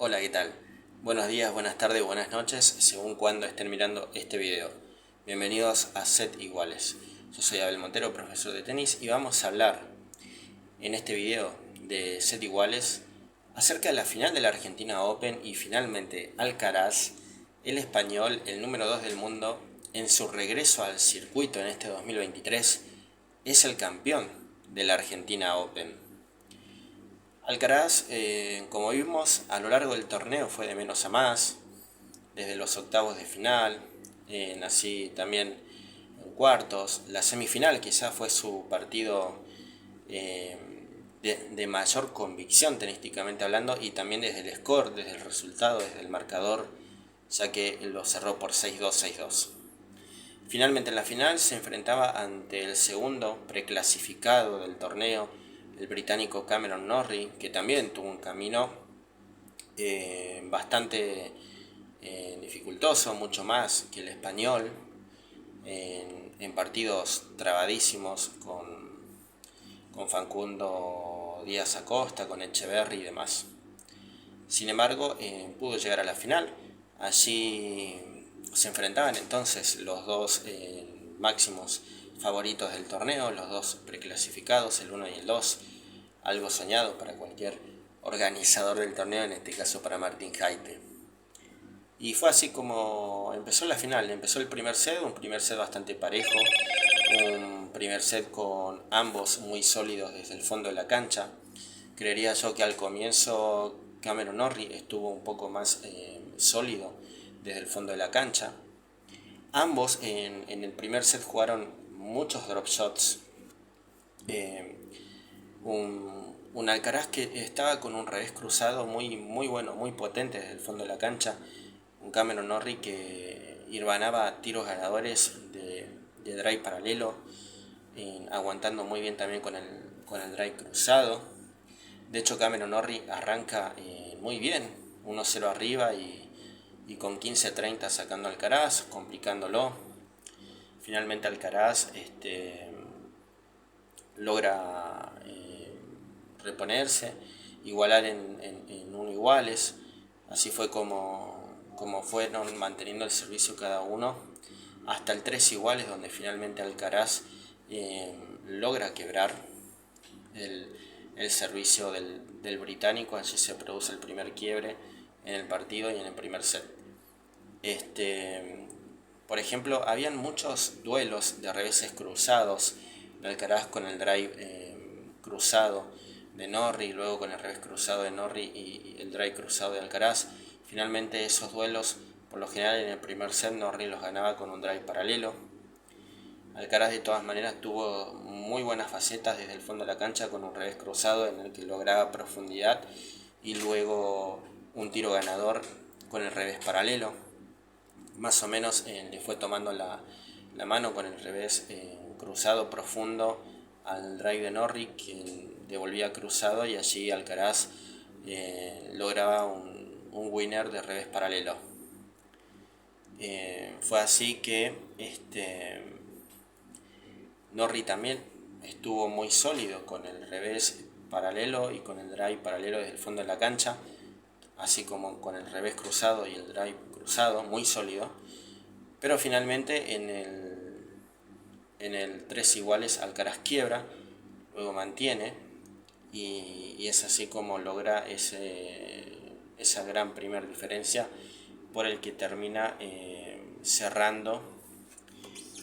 Hola, ¿qué tal? Buenos días, buenas tardes, buenas noches, según cuando estén mirando este video. Bienvenidos a Set Iguales. Yo soy Abel Montero, profesor de tenis, y vamos a hablar en este video de Set Iguales acerca de la final de la Argentina Open y finalmente Alcaraz, el español, el número 2 del mundo, en su regreso al circuito en este 2023, es el campeón de la Argentina Open. Alcaraz, como vimos, a lo largo del torneo fue de menos a más, desde los octavos de final, así también en cuartos. La semifinal quizás fue su partido eh, de mayor convicción tenísticamente hablando, y también desde el score, desde el resultado, desde el marcador, ya que lo cerró por 6-2, 6-2. Finalmente en la final se enfrentaba ante el segundo preclasificado del torneo, el británico Cameron Norrie, que también tuvo un camino bastante dificultoso, mucho más que el español, en partidos trabadísimos con Facundo Díaz Acosta, con Echeverry y demás. Sin embargo, pudo llegar a la final. Allí se enfrentaban entonces los dos máximos favoritos del torneo, los dos preclasificados, el 1 y el 2, algo soñado para cualquier organizador del torneo, en este caso para Martín Jaite. Y fue así como empezó la final. Empezó el primer set, un primer set bastante parejo, un primer set con ambos muy sólidos desde el fondo de la cancha. Creería yo que al comienzo Cameron Norrie estuvo un poco más sólido desde el fondo de la cancha. Ambos en el primer set jugaron muchos drop shots. Un Alcaraz que estaba con un revés cruzado muy bueno, muy potente desde el fondo de la cancha. Un Cameron Norrie que irvanaba tiros ganadores de drive paralelo, aguantando muy bien también con el drive cruzado. De hecho, Cameron Norrie arranca muy bien, 1-0 arriba y con 15-30 sacando a Alcaraz, complicándolo. Finalmente Alcaraz logra reponerse, igualar en 1 iguales. Así fue como fueron manteniendo el servicio cada uno hasta el 3 iguales, donde finalmente Alcaraz logra quebrar el, el servicio del británico. Allí se produce el primer quiebre en el partido y en el primer set. Por ejemplo, habían muchos duelos de reveses cruzados de Alcaraz con el drive cruzado de Norrie, y luego con el revés cruzado de Norrie y el drive cruzado de Alcaraz. Finalmente esos duelos, por lo general en el primer set, Norrie los ganaba con un drive paralelo. Alcaraz de todas maneras tuvo muy buenas facetas desde el fondo de la cancha con un revés cruzado en el que lograba profundidad, y luego un tiro ganador con el revés paralelo. Más o menos le fue tomando la mano con el revés cruzado profundo al drive de Norrie, que devolvía cruzado, y allí Alcaraz lograba un winner de revés paralelo. Fue así que Norrie también estuvo muy sólido con el revés paralelo y con el drive paralelo desde el fondo de la cancha, así como con el revés cruzado y el drive cruzado, muy sólido. Pero finalmente en el 3 iguales Alcaraz quiebra, luego mantiene, y es así como logra esa gran primera diferencia, por el que termina cerrando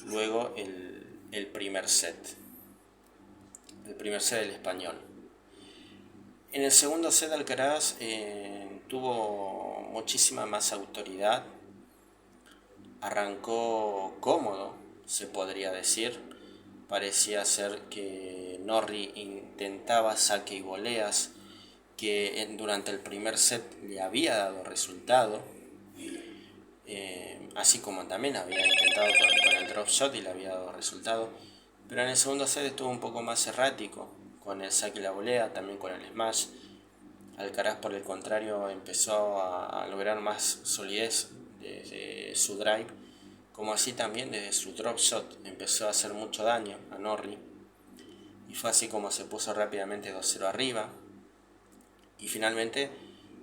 luego el primer set del español. En el segundo set Alcaraz tuvo muchísima más autoridad, arrancó cómodo, se podría decir. Parecía ser que Norrie intentaba saque y voleas, que durante el primer set le había dado resultado, así como también había intentado con el drop shot y le había dado resultado. Pero en el segundo set estuvo un poco más errático con el saque y la volea, también con el smash. Alcaraz, por el contrario, empezó a lograr más solidez desde su drive, como así también desde su drop shot empezó a hacer mucho daño a Norrie, y fue así como se puso rápidamente 2-0 arriba. Y finalmente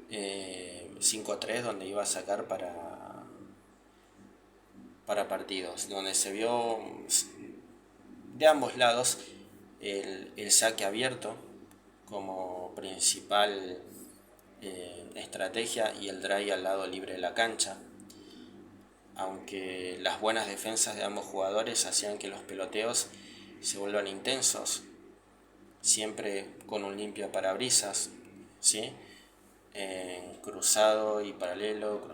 5-3, donde iba a sacar para partidos, donde se vio de ambos lados el saque abierto como principal estrategia y el drive al lado libre de la cancha, aunque las buenas defensas de ambos jugadores hacían que los peloteos se vuelvan intensos, siempre con un limpio parabrisas, ¿sí? Cruzado y paralelo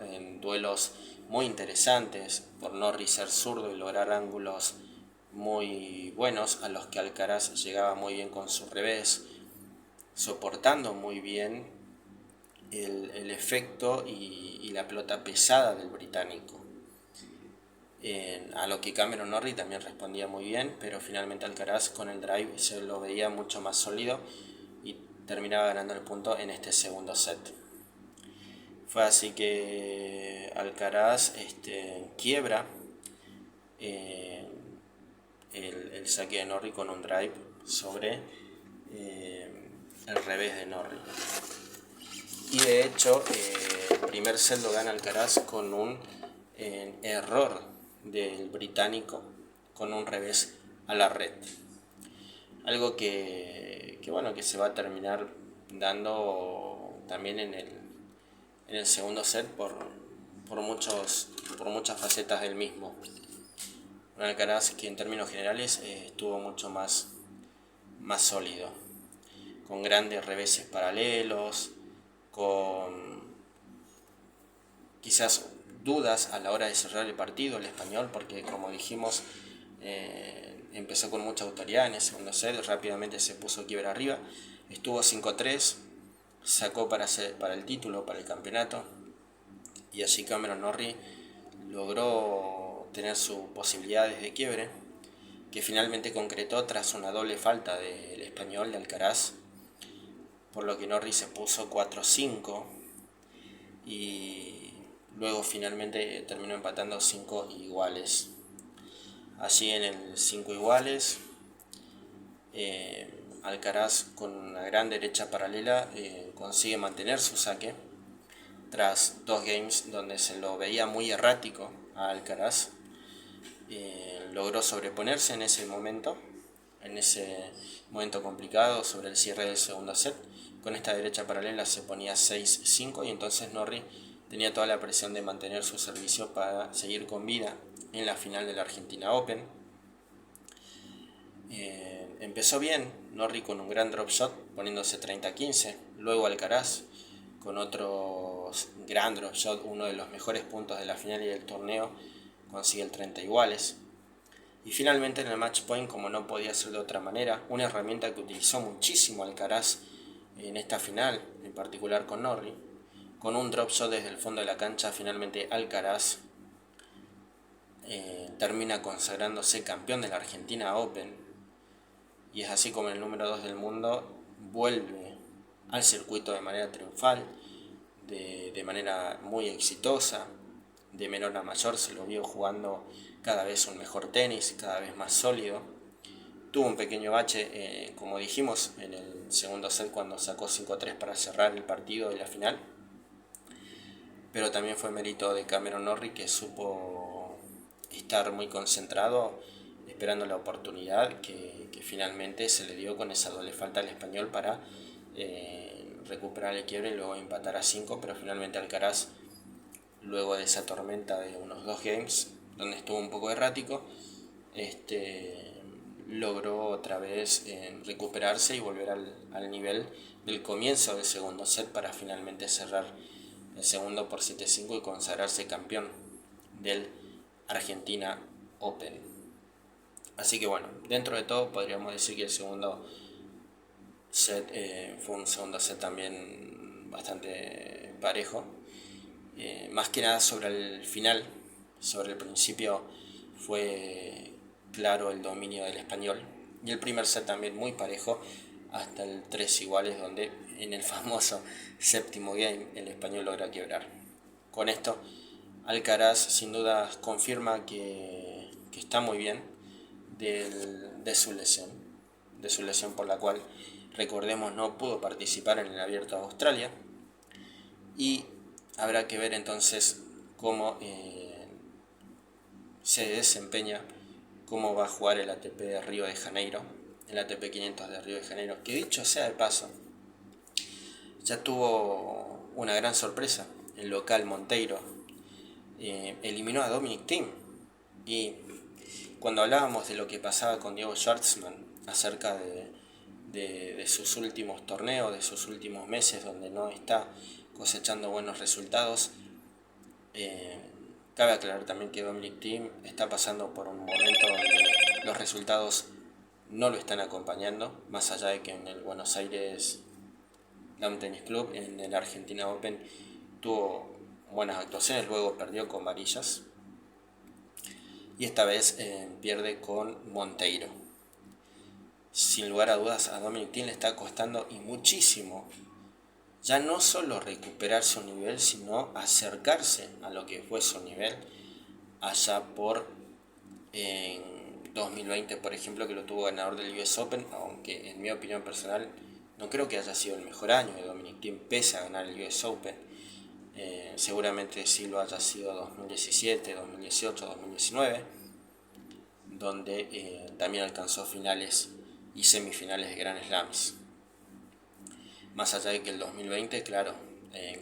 en duelos muy interesantes, por Norris ser zurdo y lograr ángulos muy buenos a los que Alcaraz llegaba muy bien con su revés, soportando muy bien el efecto y la pelota pesada del británico. A lo que Cameron Norrie también respondía muy bien, pero finalmente Alcaraz con el drive se lo veía mucho más sólido y terminaba ganando el punto en este segundo set. Fue así que Alcaraz quiebra el saque de Norrie con un drive sobre el revés de Norrie. Y de hecho, el primer set lo gana Alcaraz con un error del británico, con un revés a la red. Algo que se va a terminar dando también en el segundo set por muchas facetas del mismo. Un Alcaraz que en términos generales estuvo mucho más sólido, con grandes reveses paralelos, con quizás dudas a la hora de cerrar el partido, el español, porque como dijimos, empezó con mucha autoridad en el segundo set, rápidamente se puso quiebra arriba, estuvo 5-3, sacó para el título, para el campeonato, y allí Cameron Norrie logró tener sus posibilidades de quiebre, que finalmente concretó tras una doble falta del español de Alcaraz, por lo que Norrie se puso 4-5 y luego finalmente terminó empatando 5 iguales. Allí en el 5 iguales, Alcaraz con una gran derecha paralela consigue mantener su saque tras 2 games donde se lo veía muy errático a Alcaraz. Logró sobreponerse en ese momento complicado sobre el cierre del segundo set. Con esta derecha paralela se ponía 6-5 y entonces Norrie tenía toda la presión de mantener su servicio para seguir con vida en la final de la Argentina Open. Empezó bien Norrie con un gran drop shot poniéndose 30-15, luego Alcaraz con otro gran drop shot, uno de los mejores puntos de la final y del torneo, consigue el 30 iguales. Y finalmente en el match point, como no podía ser de otra manera, una herramienta que utilizó muchísimo Alcaraz en esta final, en particular con Norrie, con un drop shot desde el fondo de la cancha, finalmente Alcaraz termina consagrándose campeón de la Argentina Open, y es así como el número 2 del mundo vuelve al circuito de manera triunfal, de manera muy exitosa, de menor a mayor, se lo vio jugando cada vez un mejor tenis, cada vez más sólido. Tuvo un pequeño bache, como dijimos, en el segundo set cuando sacó 5-3 para cerrar el partido de la final, pero también fue mérito de Cameron Norrie, que supo estar muy concentrado esperando la oportunidad que finalmente se le dio con esa doble falta al español para recuperar el quiebre y luego empatar a 5, pero finalmente Alcaraz, luego de esa tormenta de unos 2 games donde estuvo un poco errático, logró otra vez recuperarse y volver al nivel del comienzo del segundo set para finalmente cerrar el segundo por 7-5 y consagrarse campeón del Argentina Open. Así que bueno, dentro de todo podríamos decir que el segundo set fue un segundo set también bastante parejo, más que nada sobre el final. Sobre el principio fue claro el dominio del español, y el primer set también muy parejo hasta el 3 iguales, donde en el famoso séptimo game el español logra quebrar. Con esto Alcaraz sin duda confirma que está muy bien de su lesión por la cual recordemos, no pudo participar en el Abierto de Australia, y habrá que ver entonces cómo se desempeña, cómo va a jugar el ATP de Río de Janeiro, el ATP 500 de Río de Janeiro, que dicho sea de paso, ya tuvo una gran sorpresa. El local Monteiro eliminó a Dominic Thiem, y cuando hablábamos de lo que pasaba con Diego Schwartzman acerca de sus últimos torneos, de sus últimos meses donde no está cosechando buenos resultados, cabe aclarar también que Dominic Thiem está pasando por un momento donde los resultados no lo están acompañando, más allá de que en el Buenos Aires Lawn Tennis Club, en el Argentina Open, tuvo buenas actuaciones, luego perdió con Varillas, y esta vez pierde con Monteiro. Sin lugar a dudas, a Dominic Thiem le está costando y muchísimo ya no solo recuperar su nivel, sino acercarse a lo que fue su nivel allá por 2020, por ejemplo, que lo tuvo ganador del US Open, aunque en mi opinión personal no creo que haya sido el mejor año de Dominic Thiem pese a ganar el US Open. Seguramente sí lo haya sido 2017, 2018, 2019, donde también alcanzó finales y semifinales de Grand Slams. Más allá de que el 2020, claro,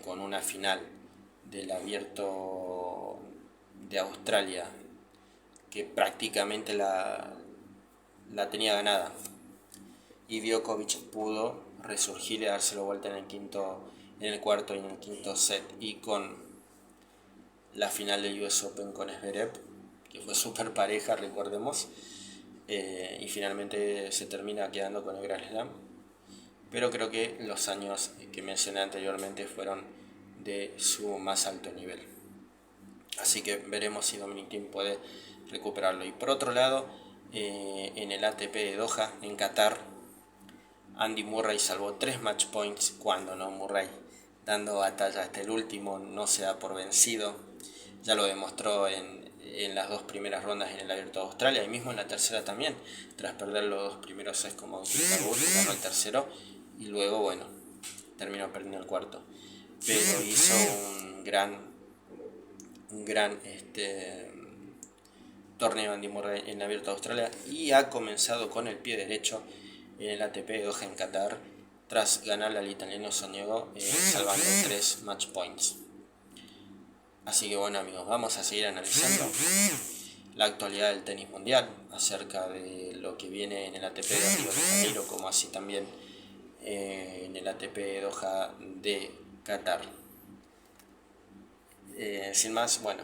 con una final del Abierto de Australia que prácticamente la tenía ganada, y Djokovic pudo resurgir y dárselo vuelta en el cuarto y en el quinto set, y con la final del US Open con Zverev, que fue súper pareja, recordemos, y finalmente se termina quedando con el Grand Slam. Pero creo que los años que mencioné anteriormente fueron de su más alto nivel. Así que veremos si Dominic Thiem puede recuperarlo. Y por otro lado, en el ATP de Doha, en Qatar, Andy Murray salvó 3 match points cuando no Murray, dando batalla hasta el último, no se da por vencido. Ya lo demostró en las dos primeras rondas en el Abierto de Australia, y mismo en la tercera también, tras perder los dos primeros sets como Bautista-Agut, ganó el tercero, y luego, bueno, terminó perdiendo el cuarto. Pero hizo un gran torneo Andy Murray en el Abierto de Australia, y ha comenzado con el pie derecho en el ATP de Doha en Qatar, tras ganarle al italiano Sonego, salvando 3 match points. Así que bueno, amigos, vamos a seguir analizando la actualidad del tenis mundial, acerca de lo que viene en el ATP de Río de Janeiro, como así también en el ATP de Doha de Qatar. Sin más, bueno,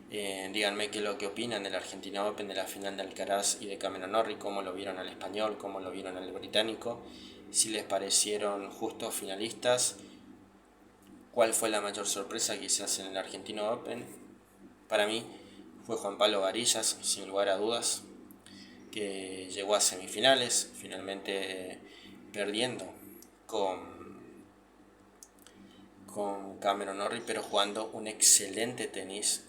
díganme qué es lo que opinan del Argentina Open, de la final de Alcaraz y de Cameron Norrie, cómo lo vieron al español, cómo lo vieron al británico, si les parecieron justos finalistas, cuál fue la mayor sorpresa quizás en el Argentina Open. Para mí fue Juan Pablo Varillas, sin lugar a dudas, que llegó a semifinales, finalmente perdiendo con Cameron Norrie, pero jugando un excelente tenis,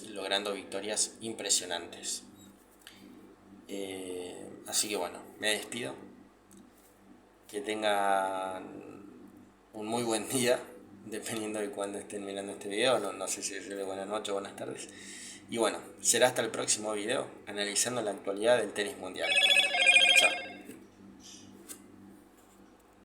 logrando victorias impresionantes. Así que bueno, me despido, que tengan un muy buen día, dependiendo de cuándo estén mirando este video, no sé si decirle buenas noches o buenas tardes. Y bueno, será hasta el próximo video, analizando la actualidad del tenis mundial.